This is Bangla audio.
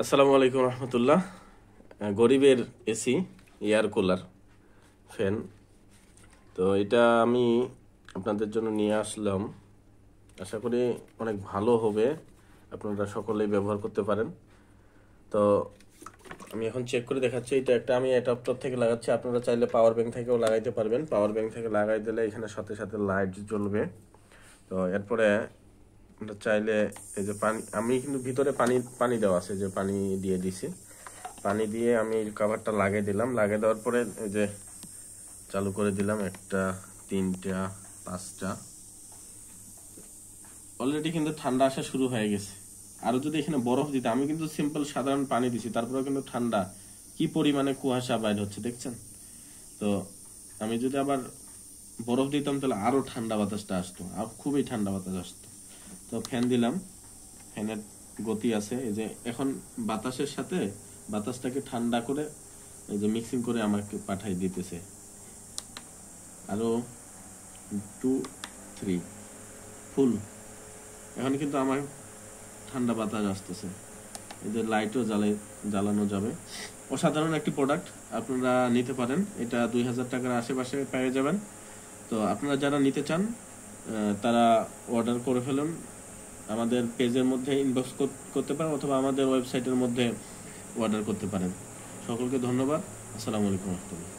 আসসালামু আলাইকুম রহমতুল্লাহ। গরিবের এসি, এয়ার কুলার, ফ্যান। তো এটা আমি আপনাদের জন্য নিয়ে আসলাম। আশা করি অনেক ভালো হবে, আপনারা সকলেই ব্যবহার করতে পারেন। তো আমি এখন চেক করে দেখাচ্ছি। এটা একটা আমি অ্যাডাপ্টার থেকে লাগাচ্ছি, আপনারা চাইলে পাওয়ার ব্যাংক থেকেও লাগাইতে পারবেন। পাওয়ার ব্যাংক থেকে লাগাই দিলে এখানে সাথে সাথে লাইট জ্বলবে। তো এরপরে আমরা চাইলে এই যে পানি, আমি কিন্তু ভিতরে পানি পানি দেওয়া আছে, যে পানি দিয়ে দিছি। পানি দিয়ে আমি কভারটা লাগিয়ে দিলাম। লাগিয়ে দেওয়ার পরে এই যে চালু করে দিলাম, একটা, তিনটা, পাঁচটা। অলরেডি কিন্তু ঠান্ডা আসা শুরু হয়ে গেছে। আরো যদি এখানে বরফ দিতে, আমি কিন্তু সিম্পল সাধারণ পানি দিছি, তারপরেও কিন্তু ঠান্ডা। কি পরিমাণে কুয়াশা বাইর হচ্ছে দেখছেন? তো আমি যদি আবার বরফ দিতাম তাহলে আরো ঠান্ডা বাতাসটা আসতো, আর খুবই ঠান্ডা বাতাস আসতো। তো ফ্যান দিলাম, ফ্যানের গতি আছে। এই যে এখন বাতাসের সাথে বাতাসটাকে ঠান্ডা করে এই যে মিক্সিং করে আমাকে পাঠাই দিতেছে। আরো 2, 3 ফুল। এখন কিন্তু আমার ঠান্ডা বাতাস আসতেছে। এদের লাইটও জ্বালানো যাবে। অসাধারণ একটি প্রোডাক্ট, আপনারা নিতে পারেন। এটা 2000 টাকার আশেপাশে পেয়ে যাবেন। তো আপনারা যারা নিতে চান তারা অর্ডার করে ফেলুন। আমাদের পেজের মধ্যে ইনবক্স করতে পারেন, অথবা আমাদের ওয়েবসাইটের মধ্যে অর্ডার করতে পারেন। সকলকে ধন্যবাদ। আসসালামু আলাইকুম রহমতুল্লাহ।